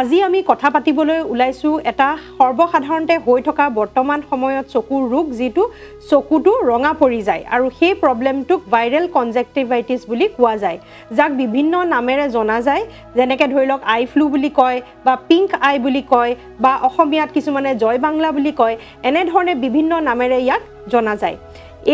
আজি আমি কথা পাতিবলৈ ওলাইছো এটা সৰ্বসাধাৰণতে হৈ থকা বৰ্তমান সময়ত চকুৰ ৰোগ যেটো চকুটো ৰঙা পৰি যায় আৰু সেই প্ৰবলেমটোক ভাইৰেল কনজাক্টিভাইটিছ বুলি কোৱা যায় যাক বিভিন্ন নামেৰে জনা যায় যেনেকৈ ধৰি লওক আই ফ্লু বুলি কয় বা পিংক আই বুলি কয় বা অসমীয়াত কিছুমানে জয় বাংলা বুলি কয় এনে ধৰণে বিভিন্ন নামেৰে ইয়াক জনা যায়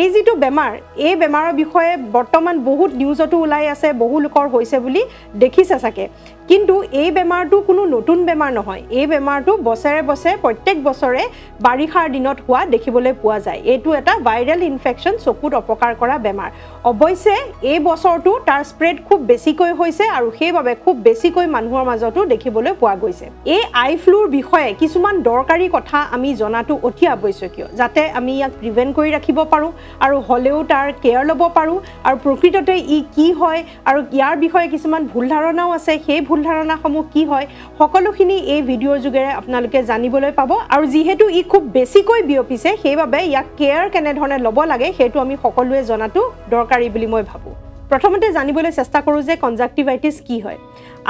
এই যেটো বেমাৰ এই বেমাৰৰ বিষয়ে বৰ্তমান বহুত নিউজটো ওলাই আছে বহু লোকৰ হৈছে বুলি দেখিছে সাকে কিন্তু এই বেমাৰটো কোনো নতুন বেমাৰ নহয় এই বেমাৰটো বছৰে বছৰে প্ৰত্যেক বছৰে বাৰিষাৰ দিনত হোৱা দেখিবলৈ পোৱা যায় এইটো এটা ভাইৰেল ইনফেকশন চকুত অপকাৰ কৰা বেমাৰ অৱশ্যে এই বছৰটো তাৰ স্প্ৰেড খুব বেছিকৈ হৈছে আৰু সেইভাবে খুব বেছিকৈ মানুহৰ মাজতো দেখিবলৈ পোৱা গৈছে এই আই ফ্লুৰ বিষয়ে কিছুমান দৰকাৰী কথা আমি জনাটো অতি আৱশ্যকীয় যাতে আমি ইয়াক প্ৰিভেন্ট কৰি ৰাখিব পাৰো আৰু হলেও তাৰ কেয়াৰ ল'ব পাৰো আৰু প্ৰকৃততে ই কি হয় আৰু ইয়াৰ বিষয়ে কিছুমান ভুল ধাৰণাও আছে সেই ভুল ধাৰণাসমূহ কি হয় সকলোখিনি এই ভিডিঅ'ৰ যোগেৰে আপোনালোকে জানিবলৈ পাব আৰু যিহেতু ই খুব বেছিকৈ বিয়পিছে সেইভাবে ইয়াক কেয়াৰ কেনে ধৰণে ল'ব লাগে সেইটো আমি সকলোৱে জনাটো দৰকাৰী বুলি মই ভাবো প্ৰথমতে জানিবলৈ চেষ্টা কৰো যে কনজাক্টিভাইটিছ কি হয়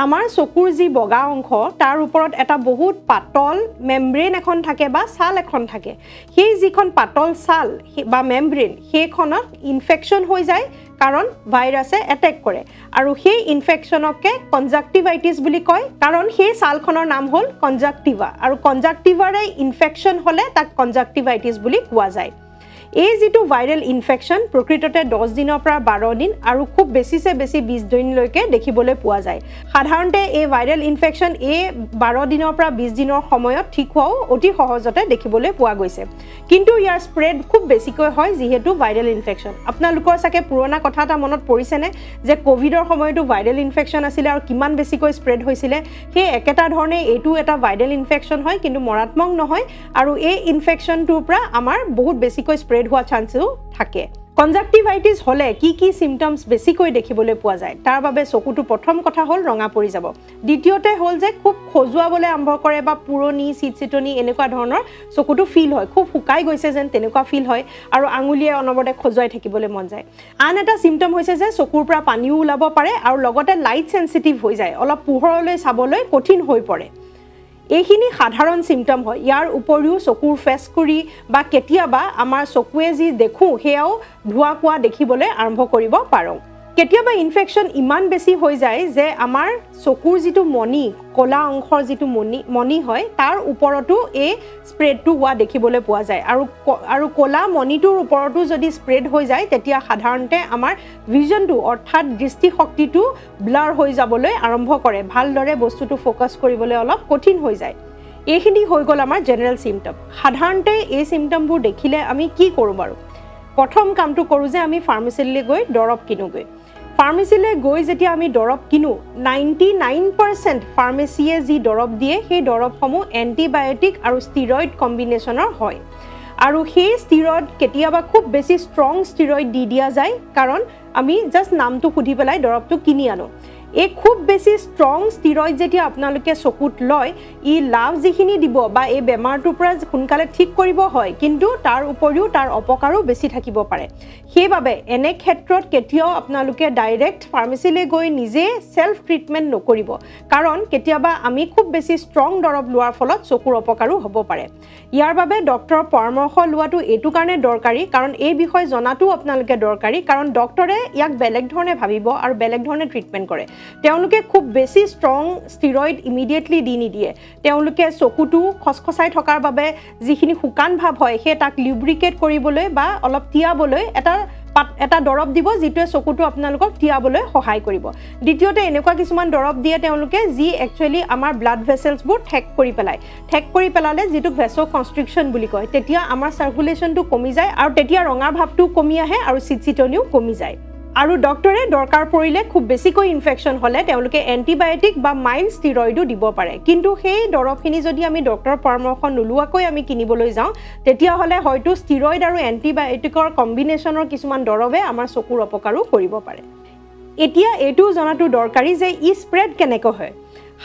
আমাৰ চকুৰ যি বগা অংশ তাৰ ওপৰত এটা বহুত পাতল মেমব্ৰেন এখন থাকে বা ছাল এখন থাকে সেই যিখন পাতল ছাল বা মেমব্ৰেন সেইখনত ইনফেকশন হৈ যায় কাৰণ ভাইৰাছে এটেক কৰে আৰু সেই ইনফেকশনকে কনজাক্টিভাইটিছ বুলি কয় কাৰণ সেই ছালখনৰ নাম হ'ল কনজাক্টিভা আৰু কনজাক্টিভাৰে ইনফেকশন হলে তাক কনজাক্টিভাইটিছ বুলি কোৱা যায় এই যেটো ভাইৰেল ইনফেকশন প্ৰকৃততে 10 দিনৰ পৰা 12 দিন আৰু খুব বেছিছে বেছি 20 দিনলৈকে দেখিবলৈ পোৱা যায় সাধাৰণতে এই ভাইৰেল ইনফেকশন এই 12 দিনৰ পৰা 20 দিনৰ সময়ত ঠিক হোৱাও অতি সহজতে দেখিবলৈ পোৱা গৈছে কিন্তু ইয়াৰ স্প্ৰেড খুব বেছিকৈ হয় যেহেতু ভাইৰেল ইনফেকশন আপোনালোকৰ সাকে পুৰণা কথা এটা মনত পৰিছেনে যে কোভিডৰ সময়তো ভাইৰেল ইনফেকশন আছিল আৰু কিমান বেছিকৈ স্প্ৰেড হৈছিল সেই একেটা ধৰণে এইটো এটা ভাইৰেল ইনফেকশন হয় কিন্তু মৰাত্মক নহয় আৰু এই ইনফেকশনটোৰ পৰা আমাৰ বহুত বেছিকৈ স্প্ৰেড হোৱা চান্সও থাকে কনজাক্টিভাইটিছ হলে কি সিম্পটমস বেছিকৈ দেখিবলৈ পোৱা যায় তাৰ বাবে চকুটো প্ৰথম কথা হল ৰঙা পৰি যাব দ্বিতীয়তে হল যে খুব খজুৱাবলৈ আৰম্ভ কৰে বা পুৰণি চিটচিটনি এনেকুৱা ধৰণৰ চকুটো ফিল হয় খুব শুকাই গৈছে যেন তেনেকুৱা ফিল হয় আৰু আঙুলিয়ে অনবৰতে খজুৱাই থাকিবলৈ মন যায় আন এটা সিম্পটম হৈছে যে চকুৰ পৰা পানীও ওলাব পাৰে আৰু লগতে লাইট সেনসিটিভ হৈ যায় অলপ পোহৰলৈ চাবলৈ কঠিন হৈ পৰে এইখিনি সাধাৰণ সিম্পটম হয় ইয়াৰ উপৰিও চকুৰ ফেস কৰি বা কেতিয়াবা আমাৰ চকুৱে যি দেখো হেয়াও ধোৱা কোৱা দেখিবলৈ আৰম্ভ কৰিব পাৰো কেতিয়াবা ইনফেকশন ইমান বেছি হৈ যায় যে আমাৰ চকুৰ যেটো মনি কলা অংশৰ যেটো মনি হয় তাৰ ওপৰতো এই স্প্ৰেডটো হোৱা দেখিবলৈ পোৱা যায় আৰু কলা মনিটোৰ ওপৰতো যদি স্প্ৰেড হৈ যায় তেতিয়া সাধাৰণতে আমাৰ ভিজনটো অৰ্থাৎ দৃষ্টিশক্তিটো ব্লাৰ হৈ যাবলৈ আৰম্ভ কৰে ভালদৰে বস্তুটো ফোকাস কৰিবলৈ অলপ কঠিন হৈ যায় এইখিনি হৈ গল আমাৰ জেনাৰেল সিম্পটম সাধাৰণতে এই সিম্পটমবোৰ দেখিলে আমি কি কৰো বাৰু প্ৰথম কামটো কৰো যে আমি ফাৰ্মাসীলৈ গৈ দৰৱ কিনোগৈ ফাৰ্মাসীলৈ গৈ যেতিয়া আমি দৰৱ কিনো 99% ফাৰ্মাসীয়ে যি দৰৱ দিয়ে সেই দৰৱসমূহ এন্টিবায়োটিক আৰু ষ্টেৰয়েড কম্বিনেশনৰ হয় আৰু সেই ষ্টেৰয়েড কেতিয়াবা খুব বেছি ষ্ট্ৰং ষ্টেৰয়েড দি দিয়া যায় কাৰণ আমি জাস্ট নামটো খুদি পেলাই দৰৱটো কিনি আনো এই খুব বেছি ষ্ট্ৰং ষ্টেৰয়েড যেতিয়া আপোনালোকে চকুত লয় ই লাভ যিখিনি দিব বা এই বেমাৰটোৰ পৰা সোনকালে ঠিক কৰিব হয় কিন্তু তাৰ উপৰিও তাৰ অপকাৰো বেছি থাকিব পাৰে সেইভাবে এনে ক্ষেত্ৰত কেতিয়াও আপোনালোকে ডাইৰেক্ট ফাৰ্মাসীলৈ গৈ নিজে সেলফ ট্ৰিটমেন্ট নকৰিব কাৰণ কেতিয়াবা আমি খুব বেছি ষ্ট্ৰং দৰৱ লোৱাৰ ফলত চকুৰ অপকাৰো হ'ব পাৰে ইয়াৰ বাবে ডক্টৰৰ পৰামৰ্শ লোৱাটো এটো কাৰণে দৰকাৰী কাৰণ এই বিষয় জনাটো আপোনালোকে দৰকাৰী কাৰণ ডক্টৰে ইয়াক বেলেগ ধৰণে ভাবিব আৰু বেলেগ ধৰণে ট্ৰিটমেন্ট কৰে তেওঁলোকে খুব বেছি ষ্ট্ৰং ষ্টেৰয়েড ইমিডিয়েটলি দি নিদিয়ে তেওঁলোকে চকুটো খসখসাই থকাৰ বাবে যিখিনি শুকান ভাব হয় হে তাক লিব্ৰিকেট কৰিবলৈ বা অলপ তিয়াবলৈ এটা দৰৱ দিব যেটোৱে চকুটো আপোনালোকক তিয়াবলৈ সহায় কৰিব দ্বিতীয়তে এনেকুৱা কিছুমান দৰৱ দিয়ে তেওঁলোকে যি একচুয়ালি আমাৰ ব্লাড ভেসেলছবোৰ ঠেক কৰি পেলালে যেটো ভেসো কনষ্ট্ৰিকশন বুলি কয় তেতিয়া আমাৰ সাৰ্কুলেশনটো কমি যায় আৰু তেতিয়া ৰঙা ভাবটো কমি আহে আৰু চিটচিটনিও কমি যায় আৰু ডক্টৰে দৰকাৰ পৰিলে খুব বেছিকৈ ইনফেকশন হলে তেওঁলোকে এন্টিবায়োটিক বা মাইল্ড ষ্টেৰয়েডো দিব পাৰে কিন্তু সেই দৰৱখিনি যদি আমি ডক্টৰৰ পৰামৰ্শ নলুৱাকৈ আমি কিনিবলৈ যাওঁ তেতিয়া হলে হয়তো ষ্টেৰয়েড আৰু এন্টিবায়োটিকৰ কম্বিনেশনৰ কিছুমান দৰৱে আমাৰ চকুৰ অপকাৰো কৰিব পাৰে এতিয়া এটো জনাটো দৰকাৰী যে ই স্প্ৰেড কেনেকৈ হয়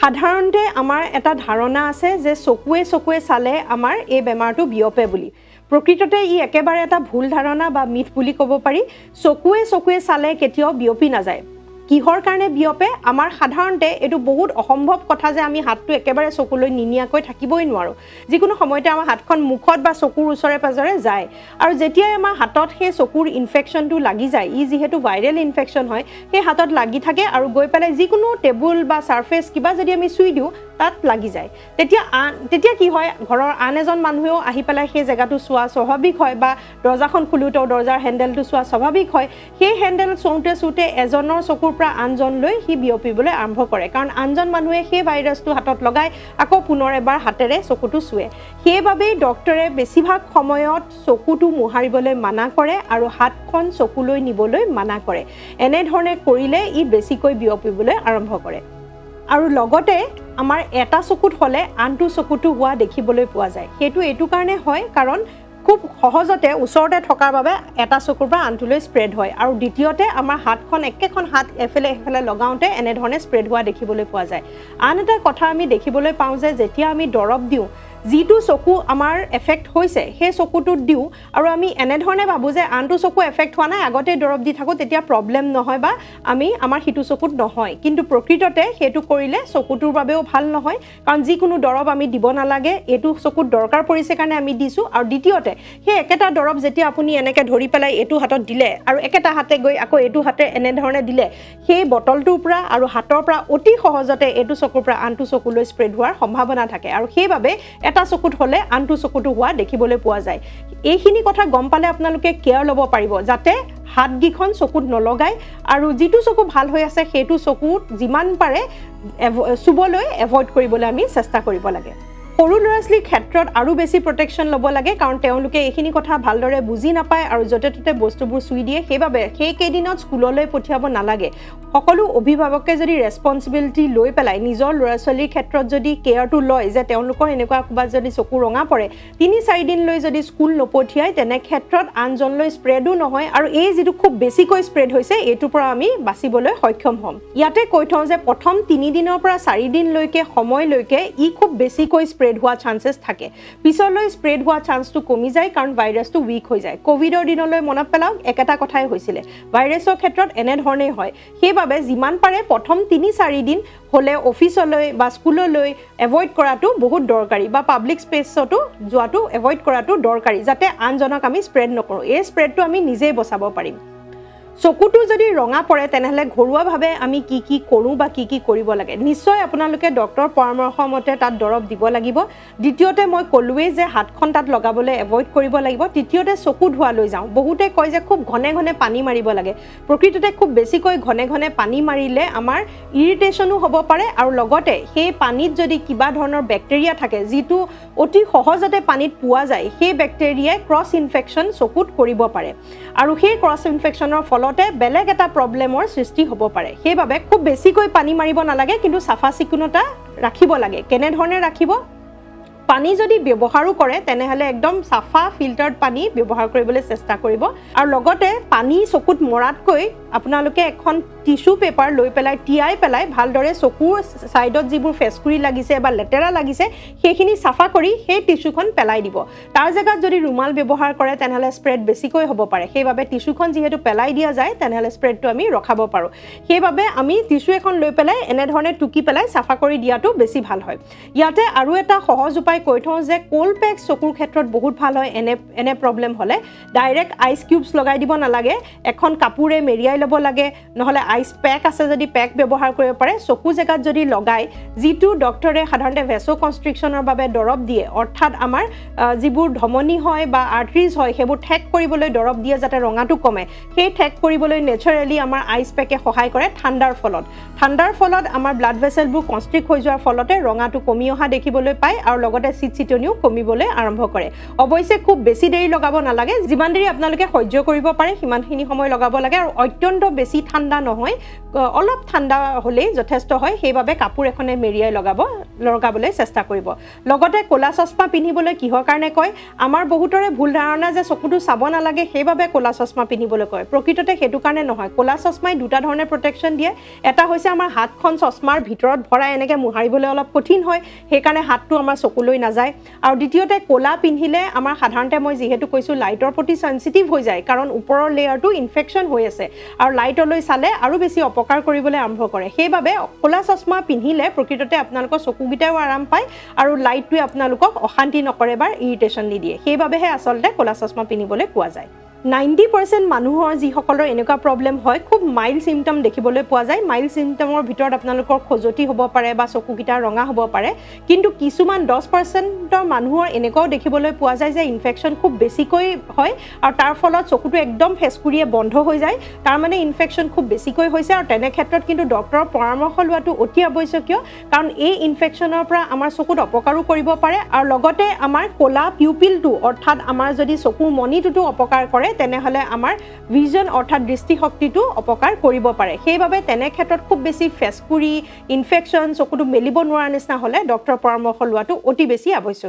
সাধাৰণতে আমাৰ এটা ধাৰণা আছে যে চকুৱে চালে আমাৰ এই বেমাৰটো বিয়পে বুলি প্ৰকৃততে ই একেবাৰে এটা ভুল ধাৰণা বা মিথ বুলি ক'ব পাৰি চকুৱে চালে কেতিয়াও বিয়পি নাযায় কিহৰ কাৰণে বিয়পে আমাৰ সাধাৰণতে এটো বহুত অসম্ভৱ কথা যে আমি হাতটো একেবাৰে চকুলৈ নিনিয়াকৈ থাকিবই নোৱাৰো যিকোনো সময়তে আমাৰ হাতখন মুখত বা চকুৰ ওচৰে পাজৰে যায় আৰু যেতিয়া আমাৰ হাতত সেই চকুৰ ইনফেকশনটো লাগি যায় ই যেহেতু ভাইৰেল ইনফেকশন হয় সেই হাতত লাগি থাকে আৰু গৈ পেলাই যিকোনো টেবুল বা সাৰফেস কিবা যদি আমি চুই দিও তাত লাগি যায় তেতিয়া কি হয় ঘৰৰ আন এজন মানুহেও আহি পেলাই সেই জায়গাটো চোৱা স্বাভাৱিক হয় বা দৰজাখন খুলুতো দৰজাৰ হ্যান্ডেলটো চোৱা স্বাভাৱিক হয় সেই হ্যান্ডেল চৌতে এজনৰ চকুৰ পৰা আনজনলৈ হি বিয়পিবলৈ আৰম্ভ কৰে কাৰণ আনজন মানুহে সেই ভাইৰাছটো হাতত লগাই আকৌ পুনৰ এবাৰ হাতেৰে চকুটো চুৱে সেইবাবে ডক্টৰে বেছিভাগ সময়ত চকুটো মোহাৰিবলৈ মানা কৰে আৰু হাতখন চকুলৈ নিবলৈ মানা কৰে এনে ধৰণে কৰিলে ই বেছিকৈ বিয়পিবলৈ আৰম্ভ কৰে আৰু লগতে আমাৰ এটা চকুত হলে আনটো চকুটো হোৱা দেখিবলৈ পোৱা যায় হেতু এটো কাৰণে হয় কাৰণ খুব সহজতে ওচৰতে থকাৰ বাবে এটা চকুৰ পৰা আনটোলৈ স্প্ৰেড হয় আৰু দ্বিতীয়তে আমাৰ হাতখন একেখন হাত এফালে লগাওঁতে এনে ধৰণে স্প্ৰেড হোৱা দেখিবলৈ পোৱা যায় আন এটা কথা আমি দেখিবলৈ পাওঁ যে যেতিয়া আমি দৰব দিওঁ যিটো চকু আমাৰ এফেক্ট হৈছে সেই চকুটোত দিও আৰু আমি এনে ধৰণে ভাবো যে আনটো চকু এফেক্ট হোৱা নাই আগতে দৰব দি থাকো তেতিয়া প্ৰবলেম নহয় বা আমি আমাৰ হিটু চকুত নহয় কিন্তু প্ৰকৃততে হেতু কৰিলে চকুটোৰ বাবেও ভাল নহয় কাৰণ যিকোনো দৰব আমি দিব নালাগে এটো চকুত দৰকাৰ পৰিছে কাৰণে আমি দিছো আৰু দ্বিতীয়তে সেই একেটা দৰব যেতিয়া আপুনি এনেকে ধৰি পেলাই এটো হাতত দিলে আৰু একেটা হাতে গৈ আকৌ এটো হাতে এনে ধৰণে দিলে সেই বটলটোৰ পৰা আৰু হাতৰ পৰা অতি সহজতে এটো চকুৰ পৰা আনটো চকুলৈ স্প্ৰেড হোৱাৰ সম্ভাৱনা থাকে আৰু সেইবাবে এটা চকুত হলে আনটো চকুটো হোৱা দেখিবলৈ পোৱা যায় এইখিনি কথা গম পালে আপোনালোকে কেয়াৰ ল'ব পাৰিব যাতে হাত গিখন চকুত নলগাই আৰু যিটো চকু ভাল হৈ আছে হেতু চকুত যিমান পাৰে সুবলৈ এভয়েড কৰিবলৈ আমি চেষ্টা কৰিব লাগে সৰু ল'ৰা-ছোৱালীৰ ক্ষেত্ৰত আৰু বেছি প্ৰটেকচন ল'ব লাগে কাৰণ তেওঁলোকে এইখিনি কথা ভালদৰে বুজি নাপায় আৰু যতে ততে বস্তুবোৰ চুই দিয়ে সেইবাবে সেই কেইদিনত স্কুললৈ পঠিয়াব নালাগে সকলো অভিভাৱকে যদি ৰেসপন্সিবিলিটি লৈ পেলাই নিজৰ ল'ৰা-ছোৱালীৰ ক্ষেত্ৰত যদি কেয়াৰটো লয় যে তেওঁলোকৰ এনেকুৱা কিবা যদি চকু ৰঙা পৰে ৩-৪ দিন লৈ যদি স্কুল নপঠিয়াই তেনে ক্ষেত্ৰত আনজনলৈ স্প্ৰেডো নহয় আৰু এই যেটো খুব বেছিকৈ স্প্ৰেড হৈছে এটোৰ পৰা আমি বাচিবলৈ সক্ষম হ'ম ইয়াতে কৈ থওঁ যে প্ৰথম ৩ দিনৰ পৰা ৪ দিন লৈকে সময় লৈকে ই খুব বেছিকৈ স্প্ৰেড হোৱা চান্সেস থাকে পিছলৈ স্প্ৰেড হোৱা চান্সটো কমি যায় কাৰণ ভাইৰাছটো উইক হৈ যায় কোভিডৰ দিনলৈ মনত পেলাওক একেটা কথাই হৈছিল ভাইৰাছৰ ক্ষেত্ৰত এনে ধৰণেই হয় সেইবাবে যিমান পাৰে প্ৰথম ৩-৪ দিন হলে অফিচলৈ বা স্কুললৈ এভয়েড কৰাটো বহুত দৰকাৰী বা পাব্লিক স্পেচতো যোৱাটো এভয়েড কৰাটো দৰকাৰী যাতে আনজনক আমি স্প্ৰেড নকৰো এই স্প্ৰেডটো আমি নিজেই বচাব পাৰিম চকুটো যদি ৰঙা পৰে তেনেহলে ঘৰুৱাভাৱে আমি কি কৰো বা কি কৰিব লাগে নিশ্চয় আপোনালোকে ডক্টৰ পৰামৰ্শ মতে তাত দৰব দিব লাগিব দ্বিতীয়তে মই কলুৱে যে হাতখন তাত লগাবলৈ এভয়েড কৰিব লাগিব তৃতীয়তে চকু ধোৱা লৈ যাওঁ বহুতে কয় যে খুব ঘনে ঘনে পানী মাৰিব লাগে প্ৰকৃততে খুব বেছিকৈ ঘনে ঘনে পানী মাৰিলে আমাৰ ইৰিটেশনো হ'ব পাৰে আৰু লগতে সেই পানীত যদি কিবা ধৰণৰ ব্যাকটেৰিয়া থাকে যিটো অতি সহজতে পানীত পোৱা যায় সেই ব্যাকটেৰিয়াই ক্ৰছ ইনফেকশন চকুত কৰিব পাৰে আৰু সেই ক্ৰছ ইনফেকশনৰ ফলতে বেলেগ এটা প্ৰবলেমৰ সৃষ্টি হ'ব পাৰে সেইবাবে খুব বেছিকৈ পানী মাৰিব নালাগে কিন্তু সাফা চিকুনতা ৰাখিব লাগে কেনে ধৰণে ৰাখিব পানী যদি ব্যৱহাৰো কৰে তেনেহলে একদম সাফা ফিল্টাৰ্ড পানী ব্যৱহাৰ কৰিবলৈ চেষ্টা কৰিব আৰু লগতে পানী চকুত মৰাতকৈ আপোনালোকে এখন টিস্যু পেপাৰ লৈ পেলাই টিয়াই পেলাই ভালদৰে চকুৰ সাইডত যিবোৰ ফেসকুৰি লাগিছে বা লেটেৰা লাগিছে সেইখিনি সাফা কৰি সেই টিস্যুখন পেলাই দিব তাৰ জায়গাত যদি ৰুমাল ব্যৱহাৰ কৰে তেনেহলে স্প্ৰেড বেছিকৈ হ'ব পাৰে সেইবাবে টিস্যুখন যেহেতু পেলাই দিয়া যায় তেনেহলে স্প্ৰেডটো আমি ৰখাব পাৰো সেইবাবে আমি টিস্যু এখন লৈ পেলাই এনে ধৰণে টুকি পেলাই সাফা কৰি দিয়াটো বেছি ভাল হয় ইয়াতে আৰু এটা সহজ উপায় কৈ থওঁ যে কোল পেক চকুৰ ক্ষেত্ৰত বহুত ভাল হয় এনে প্ৰবলেম হলে ডাইৰেক্ট আইস কিউবস লগাই দিব নালাগে এখন কাপোৰে মেৰিয়াই ল'ব লাগে নহলে আইস পেক আছে যদি পেক ব্যৱহাৰ কৰিব পাৰে চকু জায়গাত যদি লগাই যিটো ডক্টৰে সাধাৰণতে ভেসো কনষ্ট্ৰিকশনৰ বাবে দৰব দিয়ে অৰ্থাৎ আমাৰ যিবোৰ ধমনী হয় বা আৰ্টাৰিজ হয় সেইবোৰ ঠেক কৰিবলৈ দৰব দিয়ে যাতে ৰঙাটো কমে সেই ঠেক কৰিবলৈ নেচাৰেলি আমাৰ আইস পেকে সহায় কৰে ঠাণ্ডাৰ ফলত আমাৰ ব্লাড ভেসেলবোৰ কনষ্ট্ৰিক্ট হৈ যোৱাৰ ফলতে ৰঙাটো কমি অহা দেখিবলৈ পায় আৰু লগতে চিটচিটনিও কমিবলৈ আৰম্ভ কৰে অৱশ্যে খুব বেছি দেৰি লগাব নালাগে যিমান দেৰি আপোনালোকে সহ্য কৰিব পাৰে সিমানখিনি সময় লগাব লাগে আৰু অত্যন্ত বেছি ঠাণ্ডা নহয় অলপ ঠাণ্ডা হলেই যথেষ্ট হয় সেইবাবে কাপোৰ এখনে মেৰিয়াই লগাব লগাবলৈ চেষ্টা কৰিব লগতে ক'লা চশমা পিন্ধিবলৈ কিহৰ কাৰণে কয় আমাৰ বহুতৰে ভুল ধাৰণা যে চকুটো চাব নালাগে সেইবাবে ক'লা চশমা পিন্ধিবলৈ কয় প্ৰকৃততে সেইটো কাৰণে নহয় ক'লা চশমাই দুটা ধৰণে প্ৰটেকশ্যন দিয়ে এটা হৈছে আমাৰ হাতখন চশমাৰ ভিতৰত ভৰাই এনেকৈ মোহাৰিবলৈ অলপ কঠিন হয় সেইকাৰণে হাতটো আমাৰ চকুলৈ নাযায় আৰু দ্বিতীয়তে ক'লা পিন্ধিলে আমাৰ সাধাৰণতে মই যিহেতু কৈছোঁ লাইটৰ প্ৰতি চেঞ্চিটিভ হৈ যায় কাৰণ ওপৰৰ লেয়াৰটো ইনফেকশ্যন হৈ আছে আৰু লাইটলৈ চালে আৰু বেছি অপকাৰ কৰিবলৈ আৰম্ভ কৰে সেইবাবে ক'লা চশমা পিন্ধিলে প্ৰকৃততে আপোনালোকৰ চকুকেইটাও আৰাম পায় আৰু লাইটটোৱে আপোনালোকক অশান্তি নকৰে বা ইৰিটেশ্যন নিদিয়ে সেইবাবেহে আচলতে ক'লা চশমা পিন্ধিবলৈ পোৱা যায় 90% মানুহৰ যিসকলৰ এনেকুৱা প্ৰব্লেম হয় খুব মাইল্ড চিমটম দেখিবলৈ পোৱা যায় মাইল্ড চিমটমৰ ভিতৰত আপোনালোকৰ খজুৱতি হ'ব পাৰে বা চকুকেইটা ৰঙা হ'ব পাৰে কিন্তু কিছুমান 10%ৰ মানুহৰ এনেকুৱাও দেখিবলৈ পোৱা যায় যে ইনফেকশ্যন খুব বেছিকৈ হয় আৰু তাৰ ফলত চকুটো একদম ফেচকুৰিয়ে বন্ধ হৈ যায় তাৰ মানে ইনফেকশ্যন খুব বেছিকৈ হৈছে আৰু তেনে ক্ষেত্ৰত কিন্তু ডক্টৰৰ পৰামৰ্শ লোৱাটো অতি আৱশ্যকীয় কাৰণ এই ইনফেকশ্যনৰ পৰা আমাৰ চকুত অপকাৰো কৰিব পাৰে আৰু লগতে আমাৰ ক'লা পিউপিলটো অৰ্থাৎ আমাৰ যদি চকুৰ মণিটোতো অপকাৰ কৰে তেনেহলে আমাৰ ভিজন অৰ্থাৎ দৃষ্টিশক্তিটো অপকাৰ কৰিব পাৰে সেইবাবে তেনে ক্ষেত্ৰত খুব বেছি ফেচকুৰি ইনফেকশ্যন চকুটো মেলিব নোৱাৰা নিচিনা হলে ডক্টৰৰ পৰামৰ্শ লোৱাটো অতি বেছি আৱশ্যকীয়